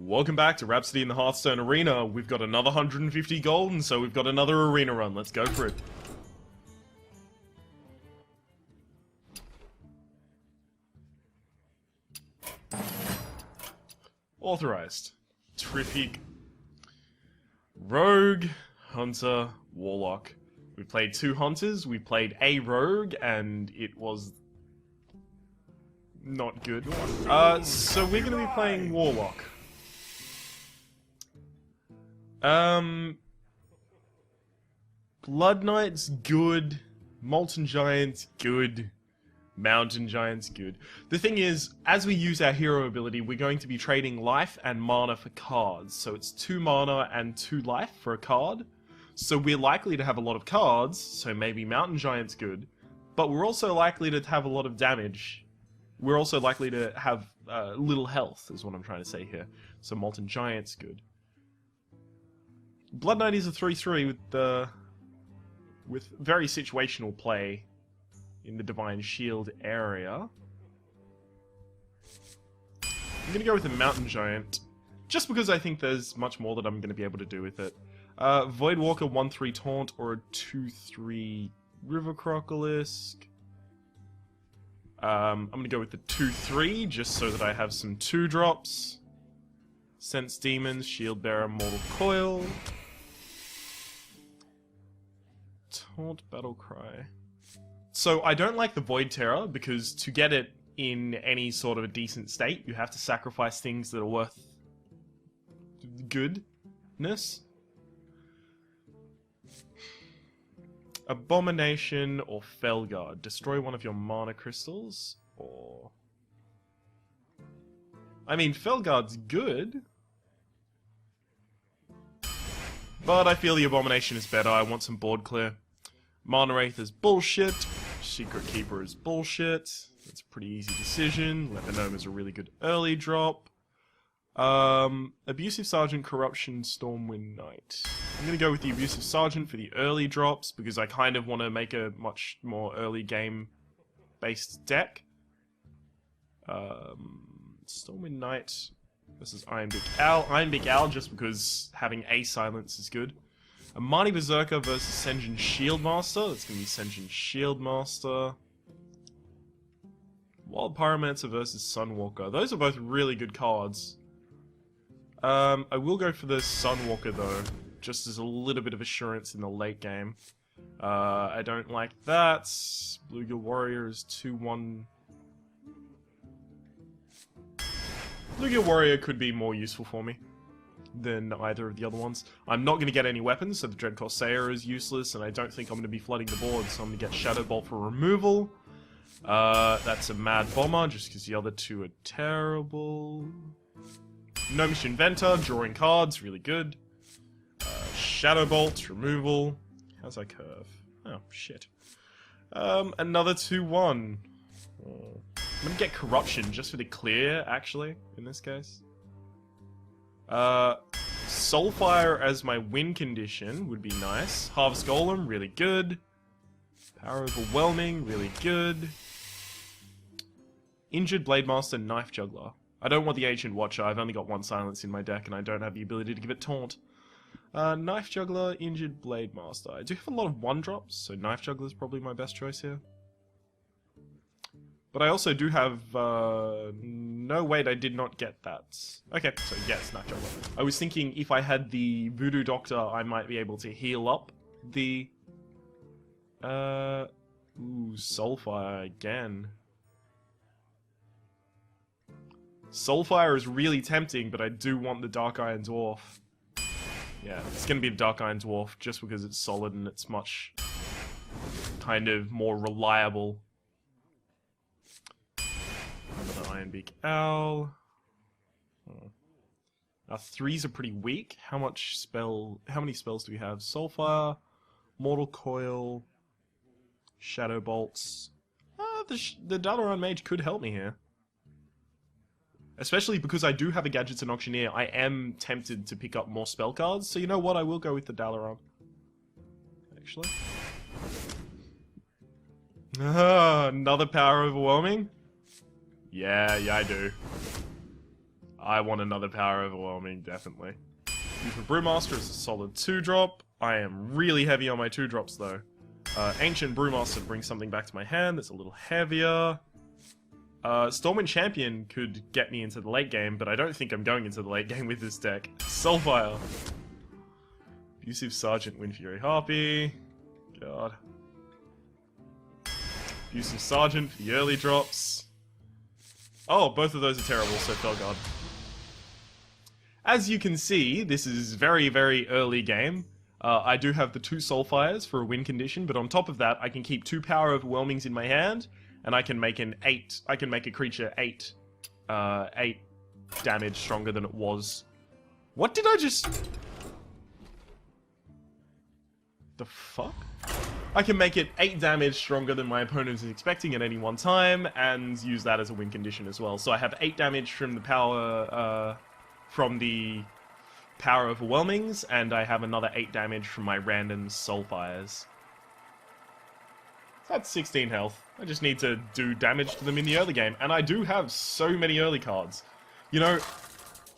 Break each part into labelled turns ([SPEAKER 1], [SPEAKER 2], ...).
[SPEAKER 1] Welcome back to Rhapsody in the Hearthstone Arena. We've got another 150 gold, and so we've got another arena run. Let's go for it. Authorized. Terrific. Rogue, Hunter, Warlock. We played two Hunters, we played a Rogue, and it was not good. So we're going to be playing Warlock. Blood Knight's good, Molten Giant's good, Mountain Giant's good. The thing is, as we use our hero ability, we're going to be trading life and mana for cards. So it's 2 mana and 2 life for a card. So we're likely to have a lot of cards, so maybe Mountain Giant's good. But we're also likely to have a lot of damage. We're also likely to have little health, is what I'm trying to say here. So Molten Giant's good. Blood Knight is a 3/3 with very situational play in the Divine Shield area. I'm gonna go with a Mountain Giant, just because I think there's much more that I'm gonna be able to do with it. Voidwalker 1/3 Taunt or a 2/3 River Crocolisk. I'm gonna go with the 2/3 just so that I have some 2-drops. Sense Demons, Shield Bearer, Mortal Coil. Taunt Battle Cry. So I don't like the Void Terror because to get it in any sort of a decent state, you have to sacrifice things that are worth goodness. Abomination or Felguard. Destroy one of your mana crystals, or... I mean, Felguard's good. But I feel the Abomination is better. I want some board clear. Mana Wraith is bullshit. Secret Keeper is bullshit. It's a pretty easy decision. Lepinome is a really good early drop. Abusive Sergeant, Corruption, Stormwind Knight. I'm gonna go with the Abusive Sergeant for the early drops because I kind of want to make a much more early game based deck. Stormwind Knight versus Ironbeak Owl. Ironbeak Owl just because having a silence is good. Amani Berserker versus Sen'jin Shieldmaster. That's going to be Sen'jin Shieldmaster. Wild Pyromancer versus Sunwalker. Those are both really good cards. I will go for the Sunwalker though, just as a little bit of assurance in the late game. I don't like that. Bluegill Warrior is 2/1. Bluegill Warrior could be more useful for me than either of the other ones. I'm not going to get any weapons, so the Dread Corsair is useless, and I don't think I'm going to be flooding the board, so I'm going to get Shadow Bolt for removal. That's a Mad Bomber, just because the other two are terrible. Gnomish Inventor, drawing cards, really good. Shadow Bolt, removal. How's that curve? Oh, shit. Another 2/1. I'm gonna get Corruption just for the clear, actually, in this case. Soulfire as my win condition would be nice. Harvest Golem, really good. Power Overwhelming, really good. Injured Blademaster, Knife Juggler. I don't want the Ancient Watcher, I've only got 1 silence in my deck and I don't have the ability to give it Taunt. Knife Juggler, Injured Blademaster. I do have a lot of 1-drops, so Knife Juggler is probably my best choice here. But I also do have, no, wait, I did not get that. Okay, so yes, Knife Juggler. I was thinking if I had the Voodoo Doctor, I might be able to heal up the, Soulfire again. Soulfire is really tempting, but I do want the Dark Iron Dwarf. Yeah, it's gonna be the Dark Iron Dwarf, just because it's solid and it's much, kind of, more reliable. Another Ironbeak Owl. Our 3s are pretty weak. How many spells do we have? Soulfire, Mortal Coil, Shadow Bolts. The Dalaran Mage could help me here. Especially because I do have a Gadgets and Auctioneer, I am tempted to pick up more spell cards, so you know what, I will go with the Dalaran. Actually. Another Power Overwhelming? Yeah, I do. I want another power overwhelming, definitely. Youthful Brewmaster is a solid 2-drop. I am really heavy on my 2-drops though. Ancient Brewmaster brings something back to my hand that's a little heavier. Stormwind Champion could get me into the late game, but I don't think I'm going into the late game with this deck. Soulfire. Abusive Sergeant, Wind Fury Harpy. God. Abusive Sergeant for the early drops. Oh, both of those are terrible, so Felguard. As you can see, this is very, very early game. I do have the 2 Soulfires for a win condition, but on top of that, I can keep 2 Power Overwhelmings in my hand, and I can make an 8. I can make a creature 8 damage stronger than it was. What did I just... The fuck? I can make it 8 damage stronger than my opponent is expecting at any one time, and use that as a win condition as well. So I have 8 damage from the power Overwhelmings, and I have another 8 damage from my random Soulfires. That's 16 health. I just need to do damage to them in the early game, and I do have so many early cards. You know,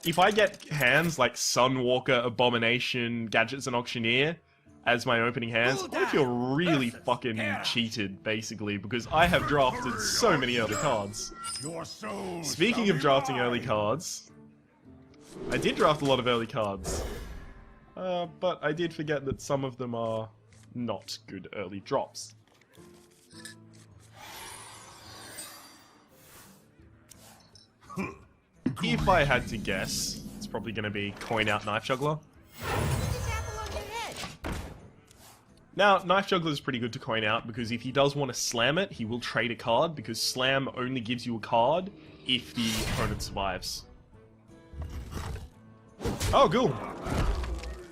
[SPEAKER 1] if I get hands like Sunwalker, Abomination, Gadgets, and Auctioneer as my opening hands, I feel really fucking cheated, basically, because I have drafted so many early cards. Speaking of drafting early cards, I did draft a lot of early cards, but I did forget that some of them are not good early drops. If I had to guess, it's probably going to be Coin Out Knife Juggler. Now, Knife Juggler is pretty good to coin out, because if he does want to slam it, he will trade a card, because slam only gives you a card if the opponent survives. Oh, cool.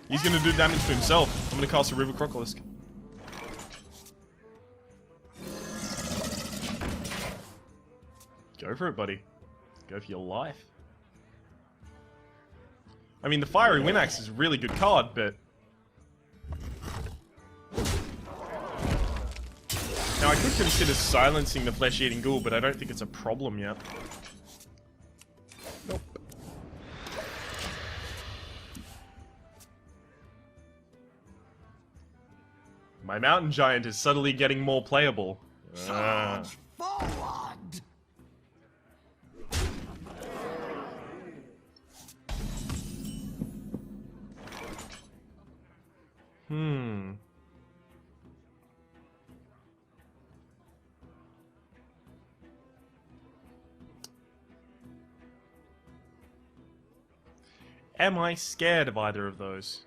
[SPEAKER 1] He's going to do damage to himself. I'm going to cast a River Crocolisk. Go for it, buddy. Go for your life. I mean, the Fiery Windaxe is a really good card, but... Now, I could consider silencing the Flesh-Eating Ghoul, but I don't think it's a problem yet. Nope. My Mountain Giant is subtly getting more playable.
[SPEAKER 2] Charge forward!
[SPEAKER 1] Am I scared of either of those?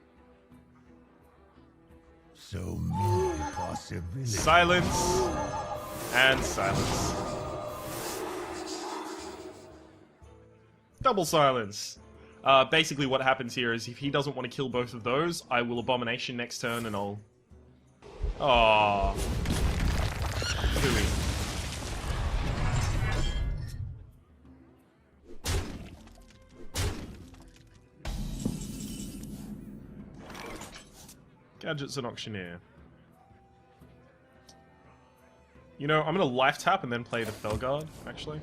[SPEAKER 2] So many possibilities.
[SPEAKER 1] Silence and silence. Double silence. Basically what happens here is if he doesn't want to kill both of those, I will Abomination next turn and I'll... Aww. Hooey. Gadgets and Auctioneer. You know, I'm gonna life tap and then play the Felguard, actually.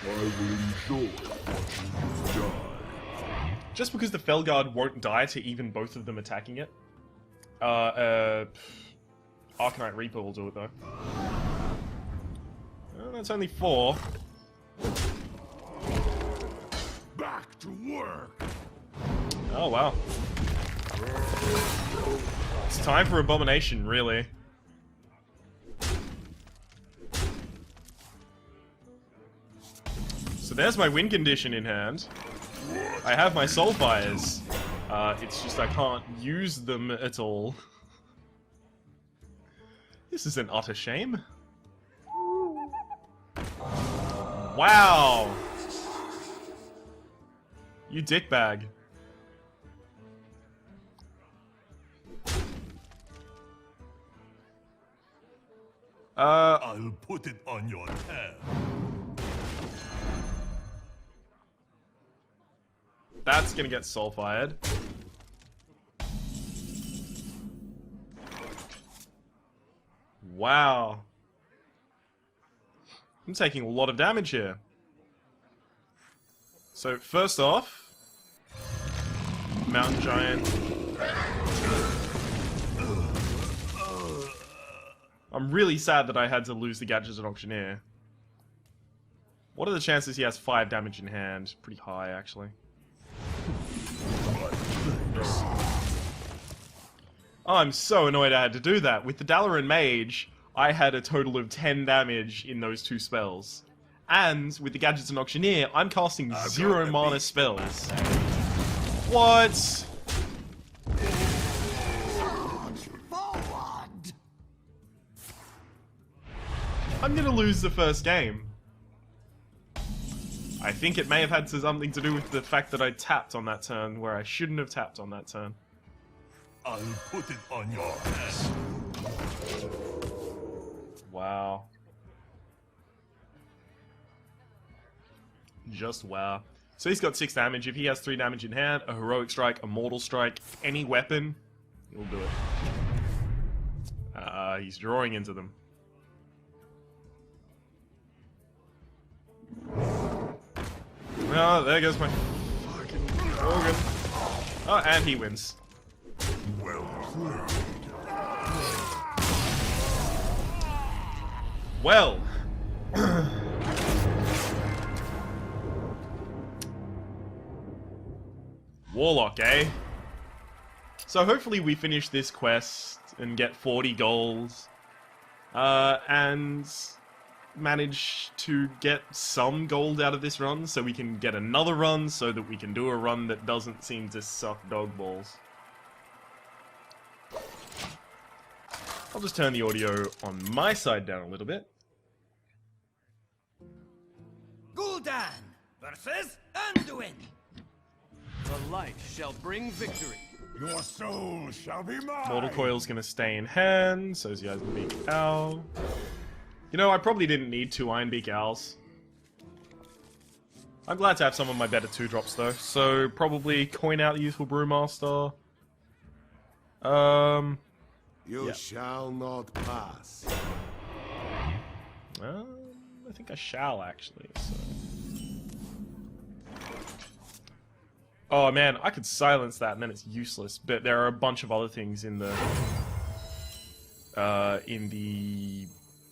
[SPEAKER 2] I will enjoy watching you die.
[SPEAKER 1] Just because the Felguard won't die to even both of them attacking it. Arcanite Reaper will do it though. Well, that's only 4.
[SPEAKER 2] Back to work.
[SPEAKER 1] Oh wow. It's time for Abomination, really. So there's my win condition in hand. I have my Soulfires. It's just I can't use them at all. This is an utter shame. Wow! You dickbag.
[SPEAKER 2] I'll put it on your tab.
[SPEAKER 1] That's gonna get Soulfired. Wow. I'm taking a lot of damage here. So, first off, Mountain Giant. I'm really sad that I had to lose the Gadgets and Auctioneer. What are the chances he has 5 damage in hand? Pretty high, actually. Oh, I'm so annoyed I had to do that. With the Dalaran Mage, I had a total of 10 damage in those 2 spells. And with the Gadgets and Auctioneer, I'm casting 0 mana spells. What? I'm gonna lose the first game. I think it may have had something to do with the fact that I tapped on that turn where I shouldn't have tapped on that turn.
[SPEAKER 2] I'll put it on your head.
[SPEAKER 1] Wow. Just wow. So he's got 6 damage. If he has 3 damage in hand, a Heroic Strike, a Mortal Strike, any weapon, he'll do it. He's drawing into them. Oh, there goes my fucking organ. Oh, and he wins.
[SPEAKER 2] Well played.
[SPEAKER 1] Well. Warlock, eh? So hopefully we finish this quest and get 40 goals. And manage to get some gold out of this run so we can get another run so that we can do a run that doesn't seem to suck dog balls. I'll just turn the audio on my side down a little bit.
[SPEAKER 3] Gul'dan versus Anduin.
[SPEAKER 4] The light shall bring victory.
[SPEAKER 2] Your soul shall be mine.
[SPEAKER 1] Mortal Coil's gonna stay in hand, so's the Ironbeak Owl. You know, I probably didn't need 2 Ironbeak Owls. I'm glad to have some of my better 2-drops though, so probably coin out the Youthful Brewmaster.
[SPEAKER 5] You shall not pass.
[SPEAKER 1] I think I shall actually, so. Oh man, I could silence that and then it's useless, but there are a bunch of other things in the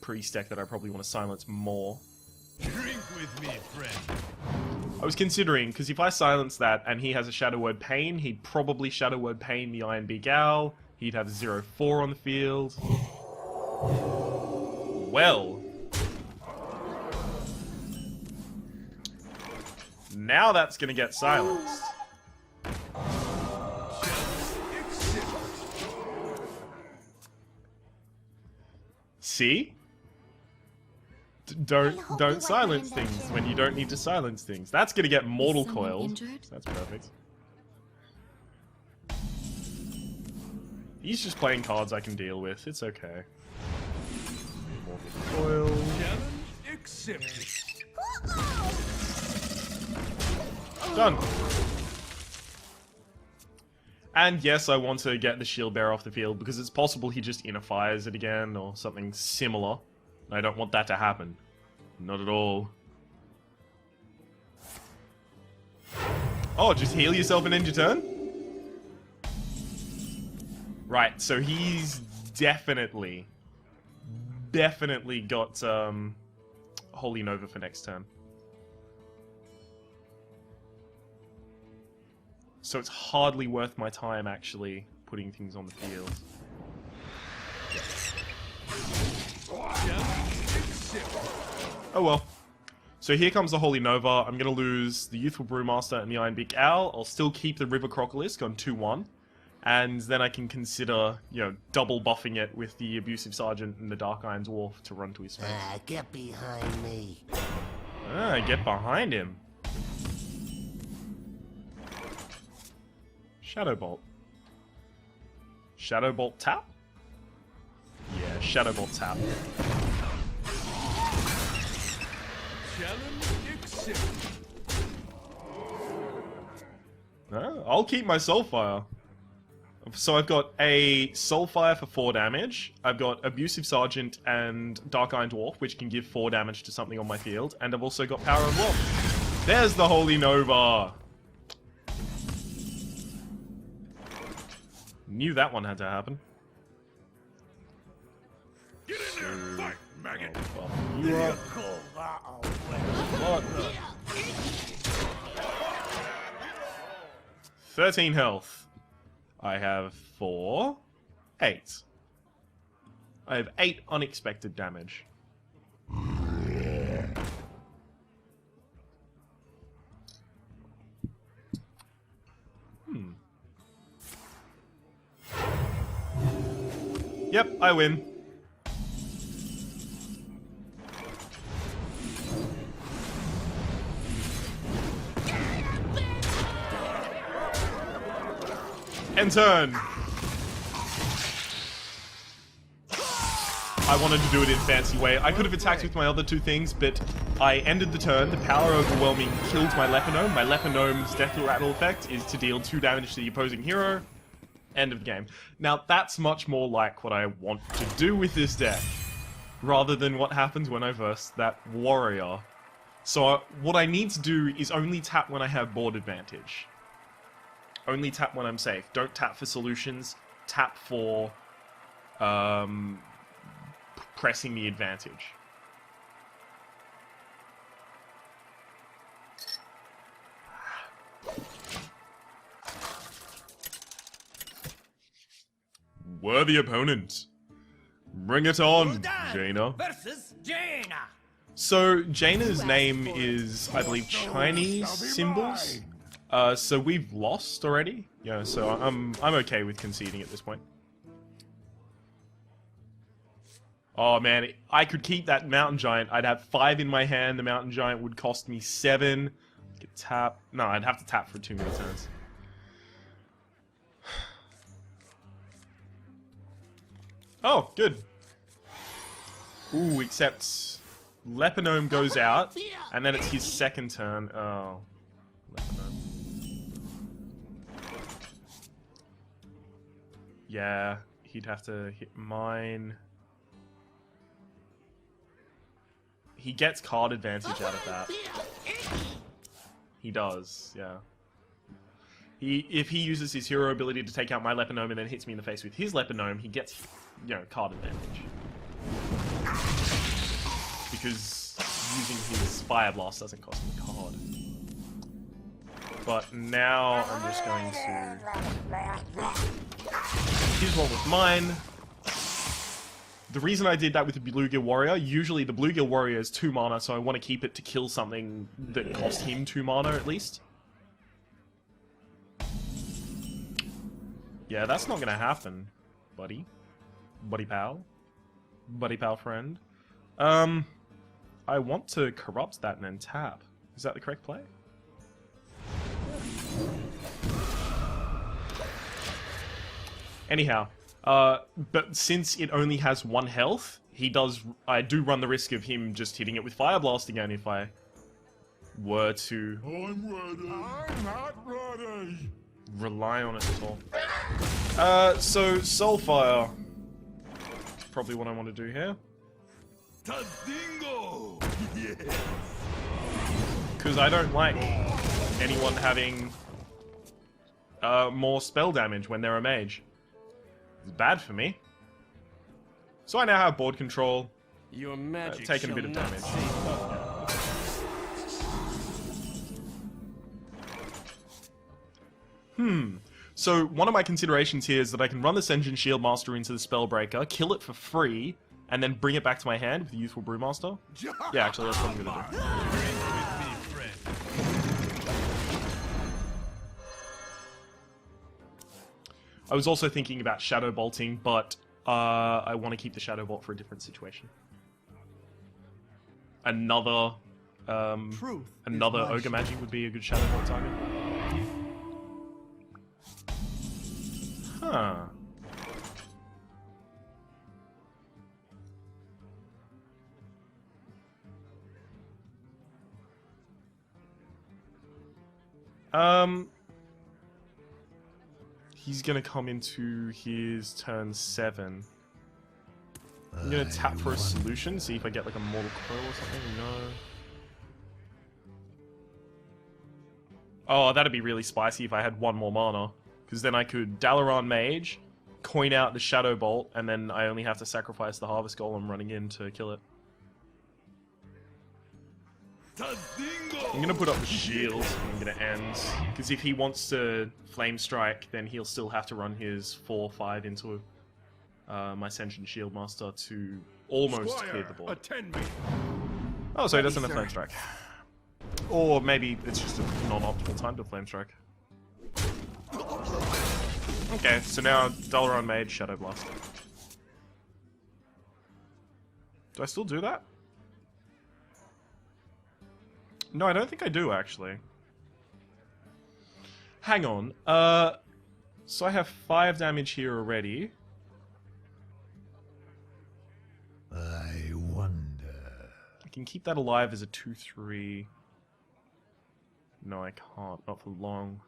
[SPEAKER 1] priest deck that I probably want to silence more.
[SPEAKER 2] Drink with me, friend.
[SPEAKER 1] I was considering, because if I silence that and he has a Shadow Word Pain, he'd probably Shadow Word Pain the Ironbeak Owl, he'd have 0-4 on the field. Well. Now that's gonna get silenced. See? Don't silence things when you don't need to silence things. That's gonna get Mortal Coiled. That's perfect. He's just playing cards I can deal with. It's okay. Mortal Coil.
[SPEAKER 2] Challenge accepted.
[SPEAKER 1] Done. And yes, I want to get the Shield Bearer off the field because it's possible he just inner fires it again or something similar. I don't want that to happen. Not at all. Oh, just heal yourself and end your turn? Right, so he's definitely got Holy Nova for next turn. So it's hardly worth my time actually putting things on the field. Oh well. So here comes the Holy Nova. I'm going to lose the Youthful Brewmaster and the Ironbeak Owl. I'll still keep the River Crocolisk on 2-1. And then I can consider, you know, double buffing it with the Abusive Sergeant and the Dark Iron Dwarf to run to his face.
[SPEAKER 5] Get behind me.
[SPEAKER 1] Get behind him. Shadow Bolt. Shadow Bolt tap? Yeah, Shadow Bolt tap.
[SPEAKER 2] Challenge accepted.
[SPEAKER 1] I'll keep my Soulfire. So I've got a Soulfire for 4 damage. I've got Abusive Sergeant and Dark Iron Dwarf, which can give 4 damage to something on my field. And I've also got Power of Warp. There's the Holy Nova! Knew that one had to happen.
[SPEAKER 2] Get in there, fight, maggot.
[SPEAKER 1] Oh, you up.
[SPEAKER 3] Call that a
[SPEAKER 1] What the? 13 health. I have 4. 8. I have 8 unexpected damage. Yep, I win. End turn. I wanted to do it in a fancy way. I could have attacked with my other 2 things, but I ended the turn. The power overwhelming killed my Lepinome. My Lepinome's Death Rattle effect is to deal 2 damage to the opposing hero. End of the game. Now, that's much more like what I want to do with this deck, rather than what happens when I verse that warrior. So, what I need to do is only tap when I have board advantage. Only tap when I'm safe. Don't tap for solutions. Tap for pressing the advantage. Worthy opponent. Bring it on, Jaina.
[SPEAKER 3] versus Jaina.
[SPEAKER 1] So, Jaina's name is, I believe, Chinese symbols. So we've lost already. Yeah, so I'm okay with conceding at this point. Oh man, I could keep that Mountain Giant. I'd have 5 in my hand. The Mountain Giant would cost me 7. Could tap. No, I'd have to tap for 2 more turns. Oh, good. Ooh, except Lepinome goes out, and then it's his second turn. Oh, Lepinome. Yeah, he'd have to hit mine. He gets card advantage out of that. He does, yeah. If he uses his hero ability to take out my Lepinome and then hits me in the face with his Lepinome, he gets, you know, card advantage. Because using his Fire Blast doesn't cost him a card. But now I'm just going to... Here's one with mine. The reason I did that with the Bluegill Warrior, usually the Bluegill Warrior is 2 mana, so I want to keep it to kill something that cost him 2 mana at least. Yeah, that's not gonna happen, buddy. Buddy pal. Buddy pal friend. I want to corrupt that and then tap. Is that the correct play? Anyhow, but since it only has 1 health, I do run the risk of him just hitting it with Fire Blast again if I were to
[SPEAKER 2] I'm ready. I'm not ready.
[SPEAKER 1] rely on it at all. So Soulfire. Probably what I want to do here.
[SPEAKER 2] Tadingo! Yes.
[SPEAKER 1] Because I don't like anyone having more spell damage when they're a mage. It's bad for me. So I now have board control.
[SPEAKER 4] Your magic
[SPEAKER 1] Taking a bit of
[SPEAKER 4] shall not
[SPEAKER 1] damage.
[SPEAKER 4] save.
[SPEAKER 1] So one of my considerations here is that I can run this Engine Shield Master into the Spellbreaker, kill it for free, and then bring it back to my hand with the Youthful Brewmaster. Yeah, actually, that's what I'm gonna do.
[SPEAKER 2] Drink with me, friend.
[SPEAKER 1] I was also thinking about Shadow Bolting, but I want to keep the Shadow Bolt for a different situation. Another Ogre Magic would be a good Shadow Bolt target. Huh. He's gonna come into his turn 7. I'm gonna tap for a solution, see if I get like a Mortal Coil or something. Oh, that'd be really spicy if I had one more mana. Because then I could Dalaran Mage, coin out the Shadow Bolt, and then I only have to sacrifice the Harvest Golem running in to kill it. I'm gonna put up the shield, and I'm gonna end. Because if he wants to Flame Strike, then he'll still have to run his 4/5 into my Sentient Shieldmaster to almost clear the board.
[SPEAKER 2] Attend me.
[SPEAKER 1] Oh, so he doesn't have Flame Strike. Or maybe it's just a non-optimal time to Flame Strike. Okay, so now Dalaran Mage, Shadow Blast. Do I still do that? No, I don't think I do, actually. Hang on. So I have 5 damage here already.
[SPEAKER 2] I wonder.
[SPEAKER 1] I can keep that alive as a 2/3. No, I can't. Not for long.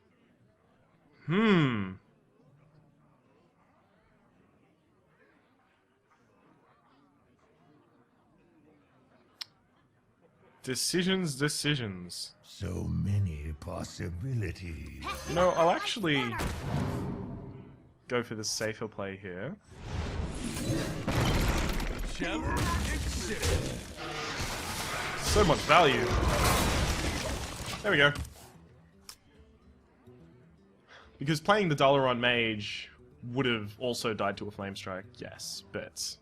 [SPEAKER 1] Decisions.
[SPEAKER 2] So many possibilities.
[SPEAKER 1] No, I'll actually go for the safer play here. So much value. There we go. Because playing the Dalaran Mage would have also died to a Flame Strike, yes, but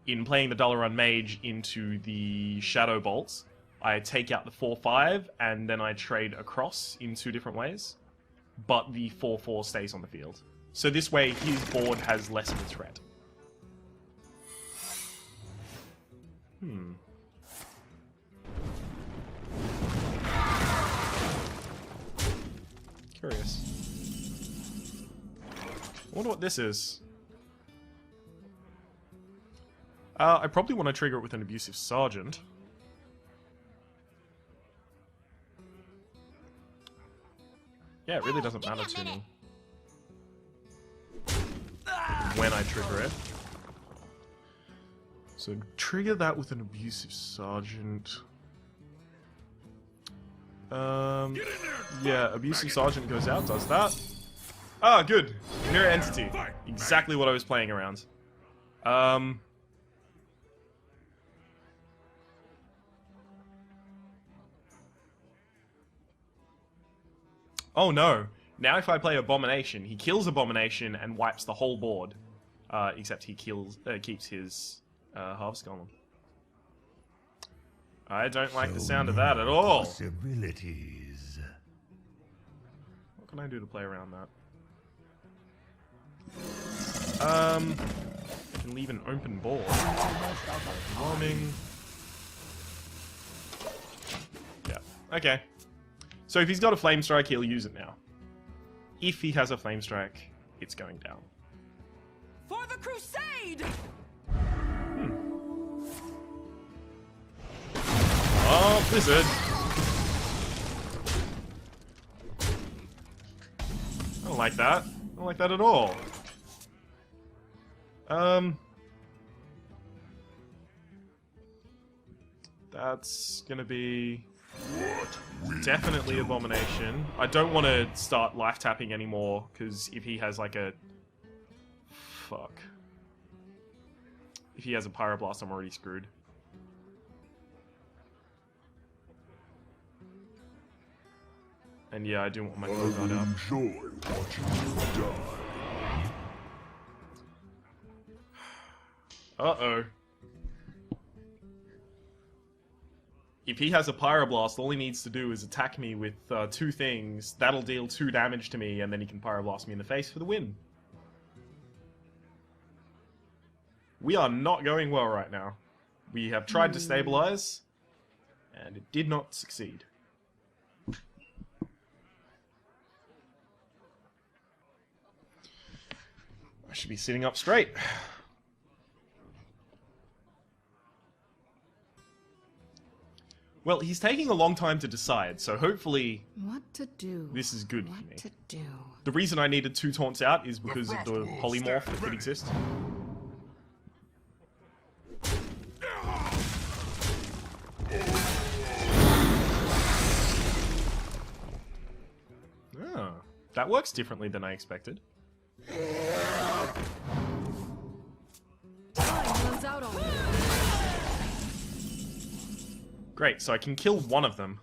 [SPEAKER 1] in playing the Dalaran Mage into the Shadow Bolts, I take out the 4/5 and then I trade across in 2 different ways, but the 4/4 stays on the field. So this way his board has less of a threat. Curious. I wonder what this is. I probably want to trigger it with an Abusive Sergeant. Yeah, it really doesn't matter to me when I trigger it. So trigger that with an Abusive Sergeant. Yeah, Abusive Sergeant goes out, does that. Ah, good. Mirror Entity. Exactly what I was playing around. Oh no. Now if I play Abomination, he kills Abomination and wipes the whole board. Except he keeps his Harvest Golem. I don't like the sound of that at all.
[SPEAKER 2] Possibilities.
[SPEAKER 1] What can I do to play around that? I can leave an open board. Warming. Yeah. Okay. So if he's got a Flame Strike, he'll use it now. If he has a Flame Strike, it's going down.
[SPEAKER 3] For the crusade!
[SPEAKER 1] Oh, Blizzard! I don't like that. I don't like that at all. That's gonna be definitely Abomination. I don't want to start life tapping anymore, because if he has like a... Fuck. If he has a Pyroblast, I'm already screwed. And yeah, I do want my Guard up.
[SPEAKER 2] Enjoy watching you die.
[SPEAKER 1] Uh-oh. If he has a Pyroblast, all he needs to do is attack me with 2 things. That'll deal 2 damage to me, and then he can Pyroblast me in the face for the win. We are not going well right now. We have tried to stabilize, and it did not succeed. I should be sitting up straight. Well, he's taking a long time to decide, so hopefully
[SPEAKER 6] What to do?
[SPEAKER 1] this is good for me.
[SPEAKER 6] What to do?
[SPEAKER 1] The reason I needed 2 taunts out is because of the polymorph that could exist. That works differently than I expected.
[SPEAKER 3] Time runs out on me.
[SPEAKER 1] Great, so I can kill one of them.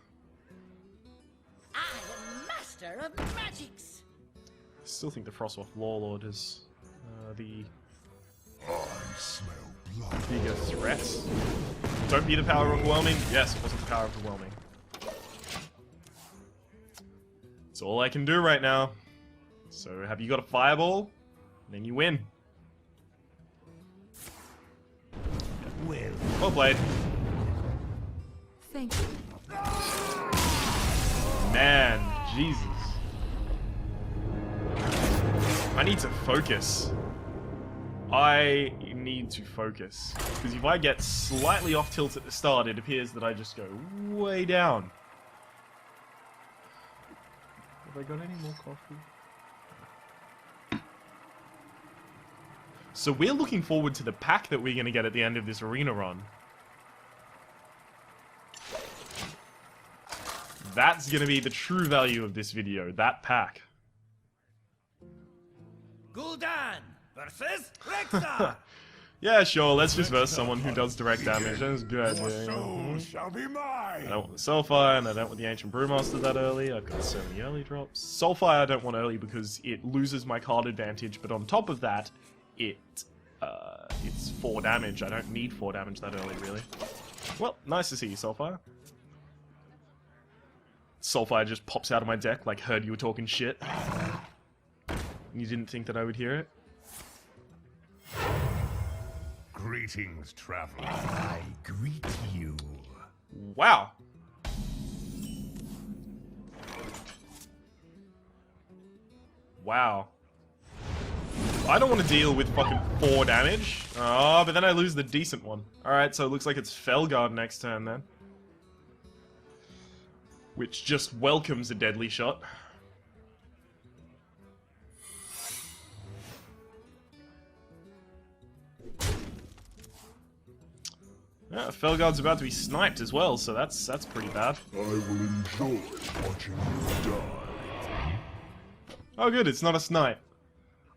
[SPEAKER 6] I am master of magics.
[SPEAKER 1] I still think the Frostwolf Warlord is the
[SPEAKER 2] I smell blood.
[SPEAKER 1] bigger threat. Don't be the power overwhelming. Yes, it wasn't the power overwhelming. It's all I can do right now. So have you got a fireball? Then you win. Well played.
[SPEAKER 3] Thank you.
[SPEAKER 1] Man, Jesus. I need to focus. I need to focus. Because if I get slightly off tilt at the start, it appears that I just go way down. Have I got any more coffee? So we're looking forward to the pack that we're going to get at the end of this arena run. That's going to be the true value of this video, that pack.
[SPEAKER 4] Gul'dan versus Rexar.
[SPEAKER 1] Yeah, sure, let's just verse someone who does direct damage. That's good.
[SPEAKER 2] Your
[SPEAKER 1] Yeah,
[SPEAKER 2] soul shall be mine.
[SPEAKER 1] I don't want the Soulfire, and I don't want the Ancient Brewmaster that early. I've got so many early drops. Soulfire I don't want early because it loses my card advantage, but on top of that, it's 4 damage. I don't need 4 damage that early, really. Well, nice to see you, Soulfire. Soulfire just pops out of my deck like heard you were talking shit. You didn't think that I would hear it?
[SPEAKER 2] Greetings, traveler. I greet you.
[SPEAKER 1] Wow. Wow. I don't want to deal with fucking 4 damage. Oh, but then I lose the decent one. Alright, so it looks like it's Felguard next turn then. Which just welcomes a deadly shot. Yeah, Felguard's about to be sniped as well, so that's pretty bad.
[SPEAKER 2] I will enjoy watching you die.
[SPEAKER 1] Oh good, it's not a snipe.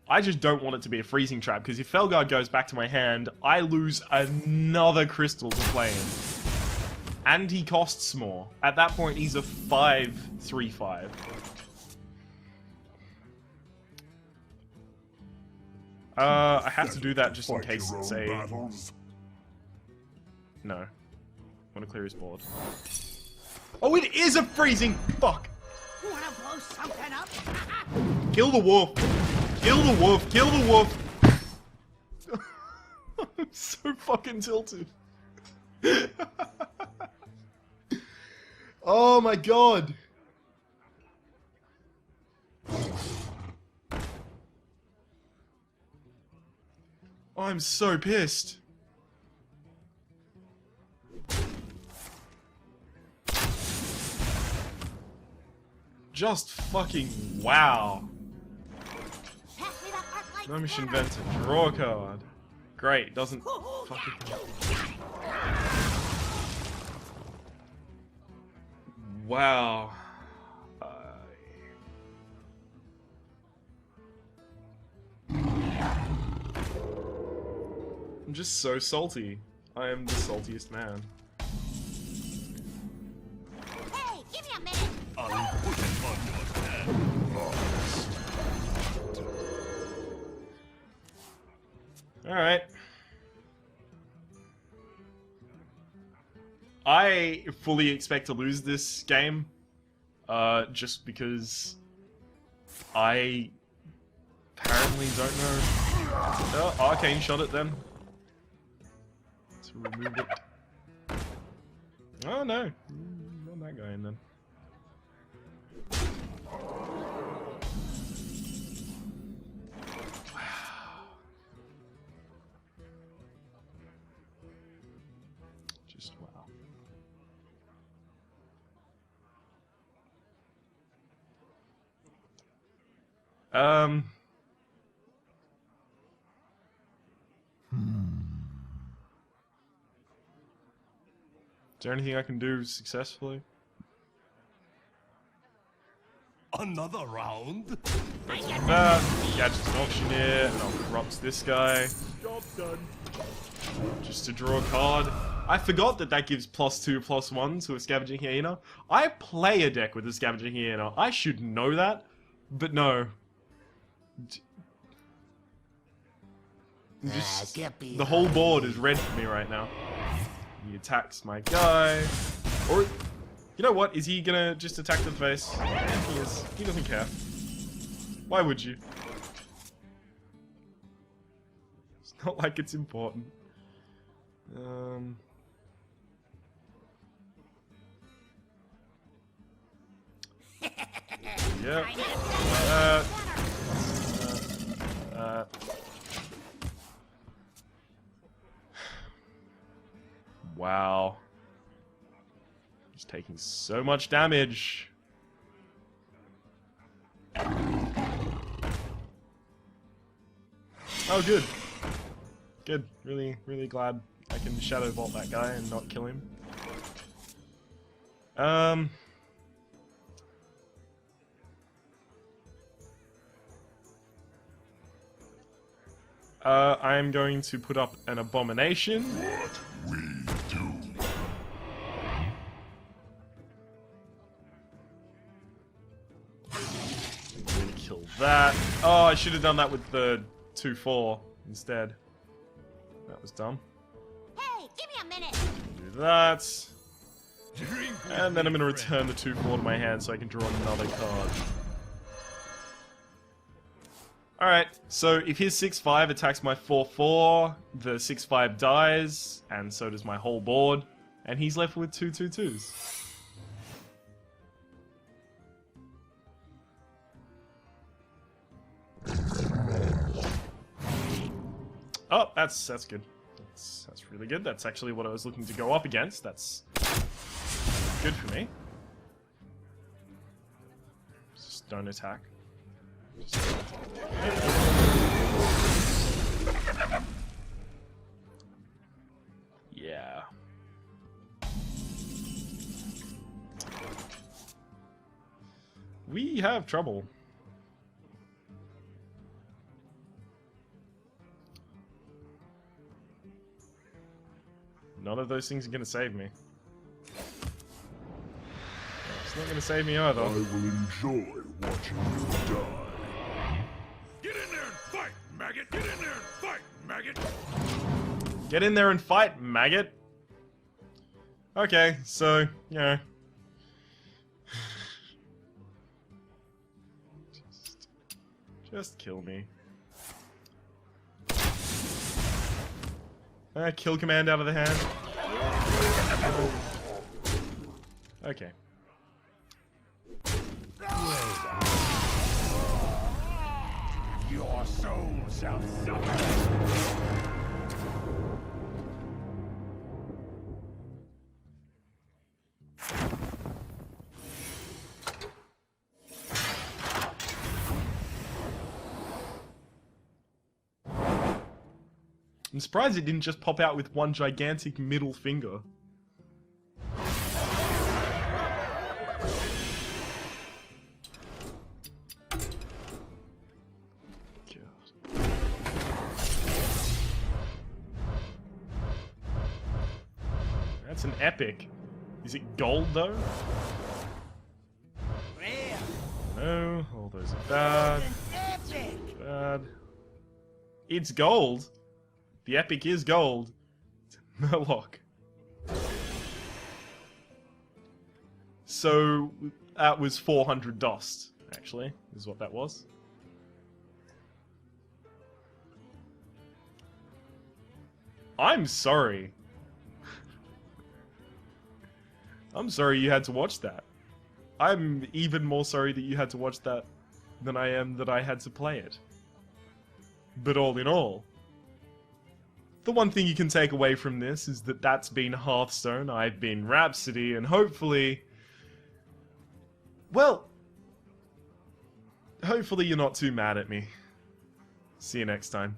[SPEAKER 1] I just don't want it to be a freezing trap, because if Felguard goes back to my hand, I lose another crystal to play in. And he costs more. At that point, he's a 5/3/5. I have to do that just in
[SPEAKER 2] Fight
[SPEAKER 1] case
[SPEAKER 2] your
[SPEAKER 1] it's
[SPEAKER 2] own
[SPEAKER 1] a...
[SPEAKER 2] battles.
[SPEAKER 1] No. I want to clear his board. Oh, it is a freezing... Fuck!
[SPEAKER 6] Wanna blow something up?
[SPEAKER 1] Kill the wolf! Kill the wolf! Kill the wolf! I'm so fucking tilted. Oh my god! I'm so pissed. Just fucking wow.
[SPEAKER 6] Pass me that arc light
[SPEAKER 1] Nomish
[SPEAKER 6] scanner.
[SPEAKER 1] Inventor, draw a card. Great, doesn't fucking... Wow. I'm just so salty. I am the saltiest man.
[SPEAKER 6] Hey, give me a minute.
[SPEAKER 2] I'll put it on your head.
[SPEAKER 1] Alright. I fully expect to lose this game. Just because I apparently don't know. Oh, Arcane shot it then. To remove it. Oh no. Not that guy in then. Just wow. Is there anything I can do successfully?
[SPEAKER 2] Another round?
[SPEAKER 1] That. Gadget's an auctioneer, and I'll corrupt this guy.
[SPEAKER 2] Job done.
[SPEAKER 1] Just to draw a card. I forgot that that gives +2/+1 to a Scavenging Hyena. I play a deck with a Scavenging Hyena. I should know that, but no. Just, the whole board is red for me right now. He attacks my guy. Or, you know what? Is he gonna just attack the face? Yeah, he is. He doesn't care. Why would you? It's not like it's important. Yep. Wow. He's taking so much damage. Oh, good. Good. Really, really glad I can Shadow Vault that guy and not kill him. I'm going to put up an abomination.
[SPEAKER 2] What we do.
[SPEAKER 1] I'm gonna kill that. Oh, I should have done that with the 2/4 instead. That was dumb.
[SPEAKER 6] Hey, give me a minute.
[SPEAKER 1] Do that. And then I'm gonna return the 2/4 to my hand so I can draw another card. Alright, so if his 6/5 attacks my 4/4, the 6/5 dies, and so does my whole board, and he's left with 2 2/2s. Oh, that's good. That's really good. That's actually what I was looking to go up against. That's good for me. Just don't attack. Yeah. We have trouble. None of those things are gonna save me. It's not gonna save me either.
[SPEAKER 2] I will enjoy watching you die.
[SPEAKER 7] Get in there and fight, maggot! Get in there and fight, maggot!
[SPEAKER 1] Get in there and fight, maggot! Okay, so, you know. Just kill me. Kill command out of the hand. Okay.
[SPEAKER 7] Your soul shall suffer!
[SPEAKER 1] I'm surprised it didn't just pop out with one gigantic middle finger. God. That's an epic. Is it gold though? No, all those are bad. Bad. It's gold. The epic is gold. Murloc. So that was 400 dust, actually, is what that was. I'm sorry. I'm sorry you had to watch that. I'm even more sorry that you had to watch that than I am that I had to play it. But all in all, the one thing you can take away from this is that that's been Hearthstone, I've been Rhapsody, and hopefully... well... hopefully you're not too mad at me. See you next time.